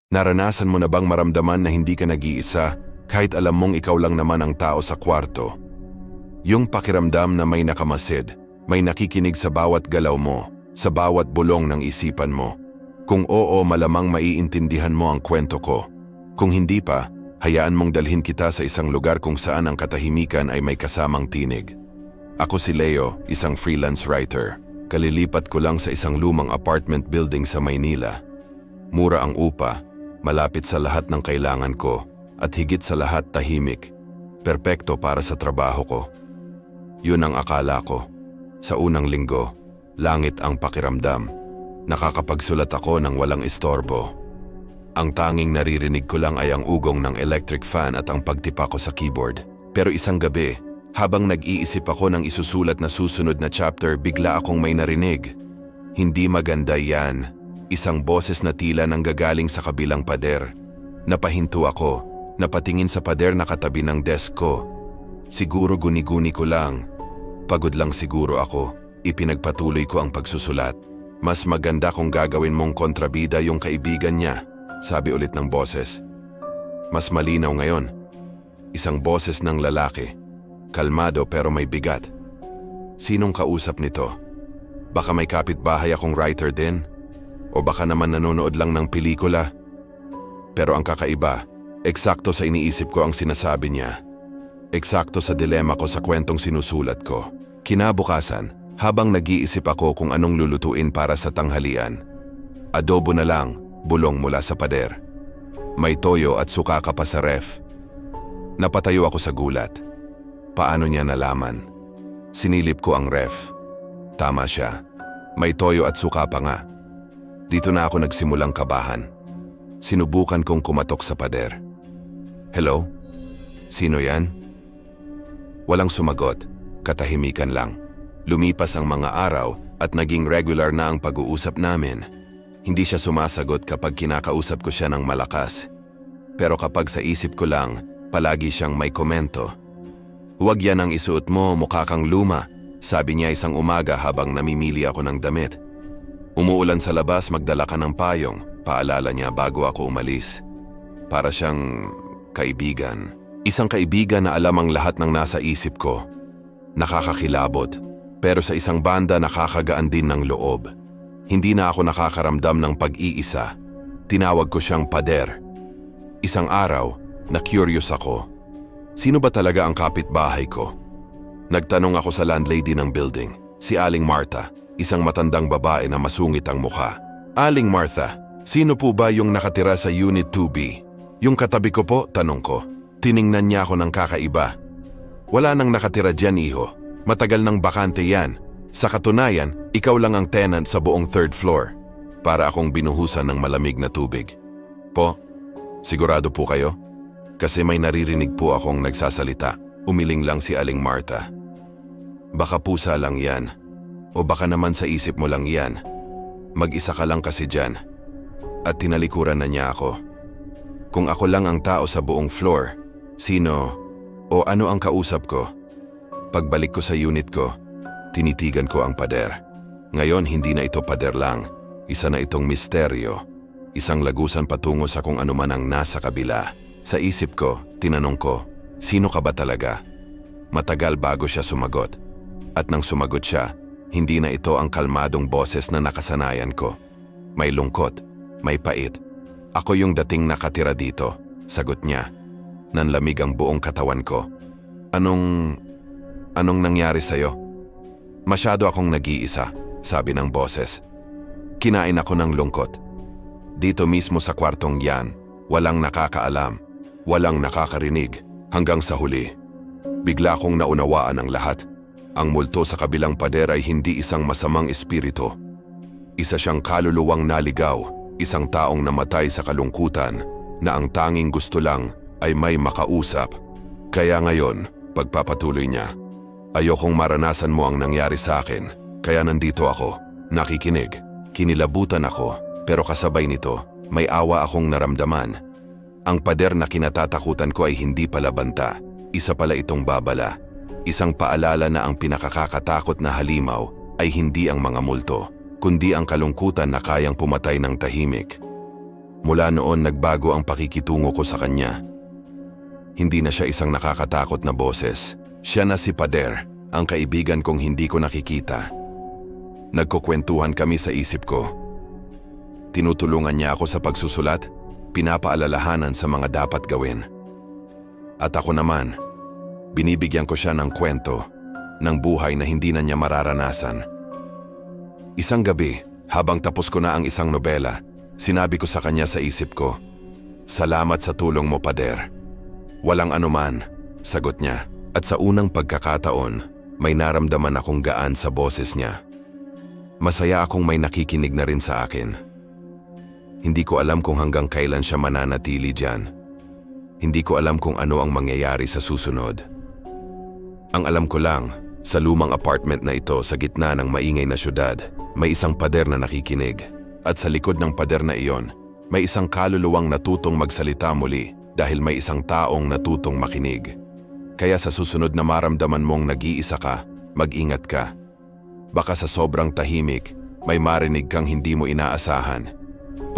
Naranasan mo na bang maramdaman na hindi ka nag-iisa kahit alam mong ikaw lang naman ang tao sa kwarto? Yung pakiramdam na may nakamasid, may nakikinig sa bawat galaw mo, sa bawat bulong ng isipan mo. Kung oo, malamang maiintindihan mo ang kwento ko. Kung hindi pa, hayaan mong dalhin kita sa isang lugar kung saan ang katahimikan ay may kasamang tinig. Ako si Leo, isang freelance writer. Kalilipat ko lang sa isang lumang apartment building sa Maynila. Mura ang upa, malapit sa lahat ng kailangan ko, at higit sa lahat tahimik. Perpekto para sa trabaho ko. Yun ang akala ko. Sa unang linggo, langit ang pakiramdam. Nakakapagsulat ako ng walang istorbo. Ang tanging naririnig ko lang ay ang ugong ng electric fan at ang pagtipa ko sa keyboard. Pero isang gabi, habang nag-iisip ako ng isusulat na susunod na chapter, bigla akong may narinig. Hindi maganda yan. Isang boses na tila nanggagaling sa kabilang pader. Napahinto ako, napatingin sa pader na katabi ng desk ko. Siguro guni-guni ko lang. Pagod lang siguro ako. Ipinagpatuloy ko ang pagsusulat. Mas maganda kung gagawin mong kontrabida yung kaibigan niya, sabi ulit ng boses. Mas malinaw ngayon. Isang boses ng lalaki. Kalmado pero may bigat. Sinong kausap nito? Baka may kapitbahay akong writer din? O baka naman nanonood lang ng pelikula? Pero ang kakaiba, eksakto sa iniisip ko ang sinasabi niya. Eksakto sa dilema ko sa kwentong sinusulat ko. Kinabukasan, habang nag-iisip ako kung anong lulutuin para sa tanghalian. Adobo na lang, bulong mula sa pader. May toyo at suka ka pa sa ref. Napatayo ako sa gulat. Paano niya nalaman? Sinilip ko ang ref. Tama siya. May toyo at suka pa nga. Dito na ako nagsimulang kabahan. Sinubukan kong kumatok sa pader. Hello? Sino yan? Walang sumagot. Katahimikan lang. Lumipas ang mga araw at naging regular na ang pag-uusap namin. Hindi siya sumasagot kapag kinakausap ko siya ng malakas. Pero kapag sa isip ko lang, palagi siyang may komento. Huwag yan ang isuot mo, mukha kang luma, sabi niya isang umaga habang namimili ako ng damit. Umuulan sa labas, magdala ka ng payong, paalala niya bago ako umalis. Para siyang kaibigan. Isang kaibigan na alam ang lahat ng nasa isip ko. Nakakakilabot, pero sa isang banda nakakagaan din ng loob. Hindi na ako nakakaramdam ng pag-iisa. Tinawag ko siyang pader. Isang araw, na-curious ako. Sino ba talaga ang kapitbahay ko? Nagtanong ako sa landlady ng building, si Aling Martha, isang matandang babae na masungit ang mukha. Aling Martha, sino po ba yung nakatira sa Unit 2B? Yung katabi ko po, tanong ko. Tiningnan niya ako ng kakaiba. Wala nang nakatira dyan, iho. Matagal nang bakante yan. Sa katunayan, ikaw lang ang tenant sa buong third floor. Para akong binuhusan ng malamig na tubig. Po, sigurado po kayo? Kasi may naririnig po akong nagsasalita. Umiling lang si Aling Martha. Baka pusa lang yan. O baka naman sa isip mo lang yan. Mag-isa ka lang kasi dyan. At tinalikuran na niya ako. Kung ako lang ang tao sa buong floor, sino o ano ang kausap ko? Pagbalik ko sa unit ko, tinitigan ko ang pader. Ngayon hindi na ito pader lang. Isa na itong misteryo. Isang lagusan patungo sa kung ano man ang nasa kabila. Sa isip ko, tinanong ko, sino ka ba talaga? Matagal bago siya sumagot. At nang sumagot siya, hindi na ito ang kalmadong boses na nakasanayan ko. May lungkot, may pait. Ako yung dating nakatira dito, sagot niya. Nanlamig ang buong katawan ko. Anong nangyari sa'yo? Masyado akong nag-iisa, sabi ng boses. Kinain ako ng lungkot. Dito mismo sa kwartong yan, walang nakakaalam. Walang nakakarinig hanggang sa huli. Bigla kong naunawaan ang lahat. Ang multo sa kabilang pader ay hindi isang masamang espiritu. Isa siyang kaluluwang naligaw, isang taong namatay sa kalungkutan na ang tanging gusto lang ay may makausap. Kaya ngayon, pagpapatuloy niya, ayokong maranasan mo ang nangyari sa akin. Kaya nandito ako, nakikinig. Kinilabutan ako, pero kasabay nito, may awa akong naramdaman. Ang pader na kinatatakutan ko ay hindi pala banta. Isa pala itong babala. Isang paalala na ang pinakakakatakot na halimaw ay hindi ang mga multo, kundi ang kalungkutan na kayang pumatay ng tahimik. Mula noon nagbago ang pakikitungo ko sa kanya. Hindi na siya isang nakakatakot na boses. Siya na si Pader, ang kaibigan kong hindi ko nakikita. Nagkukwentuhan kami sa isip ko. Tinutulungan niya ako sa pagsusulat, pinapaalalahanan sa mga dapat gawin. At ako naman, binibigyan ko siya ng kwento, ng buhay na hindi na niya mararanasan. Isang gabi, habang tapos ko na ang isang nobela, sinabi ko sa kanya sa isip ko, "Salamat sa tulong mo, Pader." "Walang anuman," sagot niya. At sa unang pagkakataon, may naramdaman akong gaan sa boses niya. Masaya akong may nakikinig na rin sa akin. Hindi ko alam kung hanggang kailan siya mananatili diyan. Hindi ko alam kung ano ang mangyayari sa susunod. Ang alam ko lang, sa lumang apartment na ito sa gitna ng maingay na syudad, may isang pader na nakikinig. At sa likod ng pader na iyon, may isang kaluluwang natutong magsalita muli dahil may isang taong natutong makinig. Kaya sa susunod na maramdaman mong nag-iisa ka, mag-ingat ka. Baka sa sobrang tahimik, may marinig kang hindi mo inaasahan.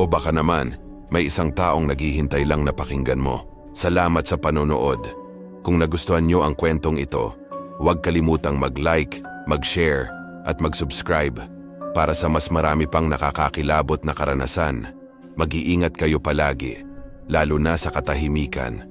O baka naman, may isang taong naghihintay lang na pakinggan mo. Salamat sa panonood. Kung nagustuhan nyo ang kwentong ito, huwag kalimutang mag-like, mag-share, at mag-subscribe para sa mas marami pang nakakakilabot na karanasan. Mag-iingat kayo palagi, lalo na sa katahimikan.